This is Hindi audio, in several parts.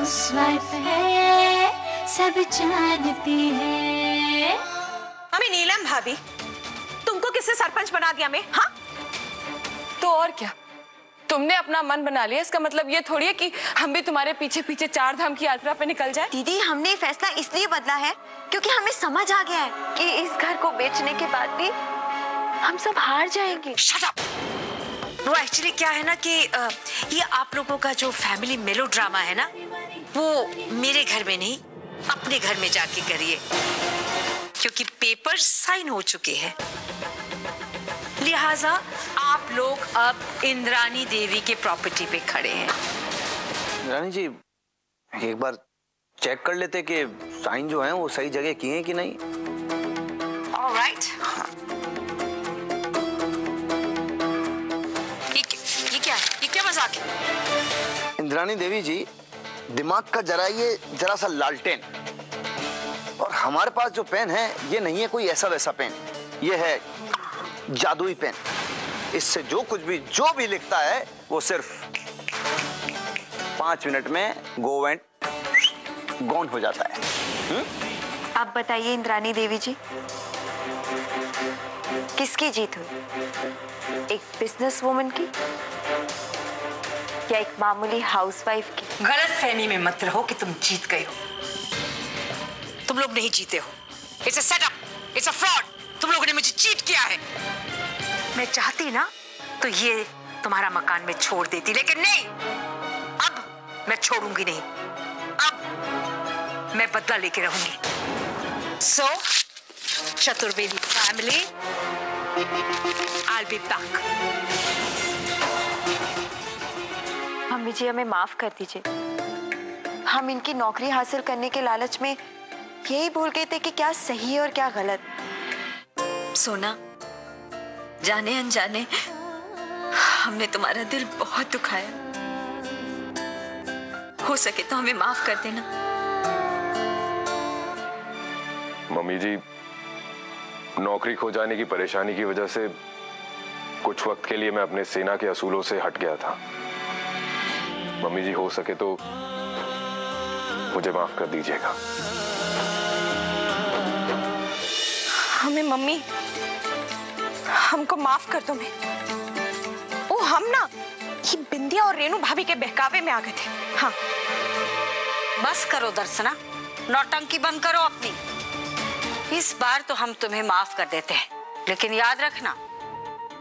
हाउसवाइफ है, सब जानती है। अम्मी नीलम भाभी, तुमको किसने सरपंच बना दिया मैं? हाँ, तो और क्या, तुमने अपना मन बना लिया। इसका मतलब ये थोड़ी है कि हम भी तुम्हारे पीछे पीछे 4 धाम की यात्रा पे निकल जाए। दीदी, हमने ये फैसला इसलिए बदला है क्योंकि हमें समझ आ गया है कि इस घर को बेचने के बाद भी हम सब हार जाएंगे। Shut up. वो एक्चुअली क्या है ना कि ये आप लोगों का जो फैमिली मेलोड्रामा है ना, वो मेरे घर में नहीं, अपने घर में जाके करिए, क्योंकि पेपर साइन हो चुके हैं। लिहाजा आप लोग अब इंद्रानी देवी के प्रॉपर्टी पे खड़े हैं। रानी जी, एक बार चेक कर लेते कि साइन जो हैं वो सही जगह किए हैं कि नहीं। ऑलराइट। ये क्या है? ये क्या मजाक है? इंद्रानी देवी जी, दिमाग का जरा सा लालटेन, और हमारे पास जो पेन है ये नहीं है कोई ऐसा वैसा पेन, ये है जादुई पेन। इससे जो कुछ भी जो भी लिखता है वो सिर्फ 5 मिनट में गो एंड गॉन हो जाता है। आप बताइए इंद्रानी देवी जी, किसकी जीत हुई? एक बिजनेस वुमन की या एक मामूली हाउसवाइफ की? गलतफहमी में मत रहो कि तुम जीत गए हो। तुम लोग नहीं जीते हो। It's a setup, it's a fraud. तुम लोगों ने मुझे चीट किया है। मैं चाहती ना तो ये तुम्हारा मकान में छोड़ देती, लेकिन नहीं, अब मैं छोड़ूंगी नहीं। अब मैं बदला लेके रहूंगी। So Chaturvedi family, I'll be back। Mummy ji, हमें माफ कर दीजिए। हम इनकी नौकरी हासिल करने के लालच में यही भूल गए थे कि क्या सही है और क्या गलत। सोना, जाने अनजाने हमने तुम्हारा दिल बहुत दुखाया। हो सके तो हमें माफ कर देना। मम्मी जी, नौकरी खो जाने की परेशानी की वजह से कुछ वक्त के लिए मैं अपने सेना के असूलों से हट गया था। मम्मी जी, हो सके तो मुझे माफ कर दीजिएगा। हमें मम्मी, हमको माफ कर दो। मैं ओ, हम ना ये बिंदिया और रेनू भाभी के बहकावे में आ गए थे। हाँ, बस करो दर्शना, नौटंकी बंद करो अपनी। इस बार तो हम तुम्हें माफ कर देते हैं, लेकिन याद रखना,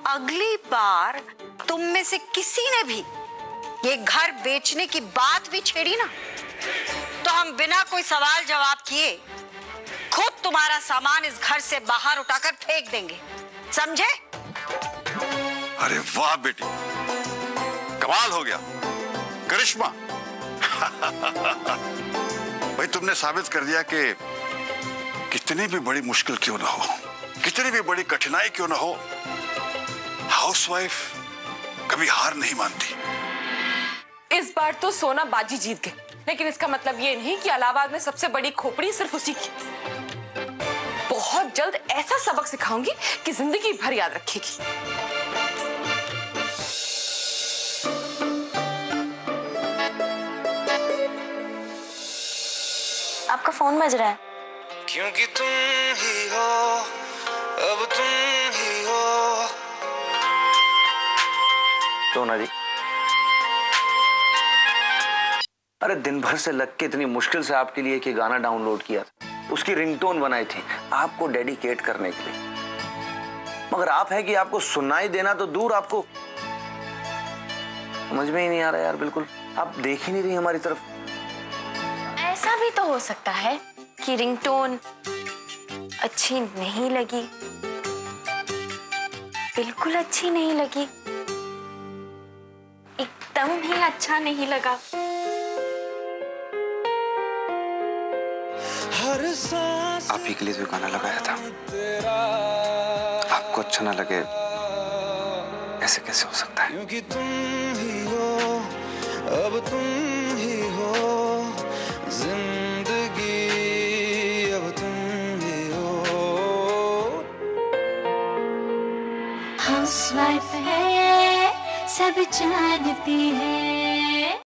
अगली बार तुम में से किसी ने भी ये घर बेचने की बात भी छेड़ी ना, तो हम बिना कोई सवाल जवाब किए खुद तुम्हारा सामान इस घर से बाहर उठाकर फेंक देंगे, समझे? अरे वाह बेटी, कमाल हो गया, करिश्मा। भाई, तुमने साबित कर दिया कि कितनी भी बड़ी मुश्किल क्यों ना हो, कितनी भी बड़ी कठिनाई क्यों ना हो, हाउसवाइफ कभी हार नहीं मानती। इस बार तो सोना बाजी जीत गए, लेकिन इसका मतलब ये नहीं कि इलाहाबाद में सबसे बड़ी खोपड़ी सिर्फ उसी की। बहुत जल्द ऐसा सबक सिखाऊंगी कि जिंदगी भर याद रखेगी। आपका फोन बज रहा है। क्योंकि तुम ही हो, अब तुम ही हो। सोना जी, अरे दिन भर से लग के इतनी मुश्किल से आपके लिए एक गाना डाउनलोड किया था, उसकी रिंगटोन बनाई थी आपको डेडिकेट करने के लिए, मगर आप है कि आपको सुनाई देना तो दूर, आपको समझ में ही नहीं आ रहा यार। बिल्कुल आप देख ही नहीं रही हमारी तरफ। ऐसा भी तो हो सकता है कि रिंगटोन अच्छी नहीं लगी, बिल्कुल अच्छी नहीं लगी, एकदम ही अच्छा नहीं लगा। आप ही के लिए जो गाना लगाया था, आपको अच्छा ना लगे, ऐसे कैसे हो सकता है? क्योंकि तुम ही हो, अब तुम ही हो, जिंदगी अब तुम ही हो। हाउसवाइफ है, सब जानती है।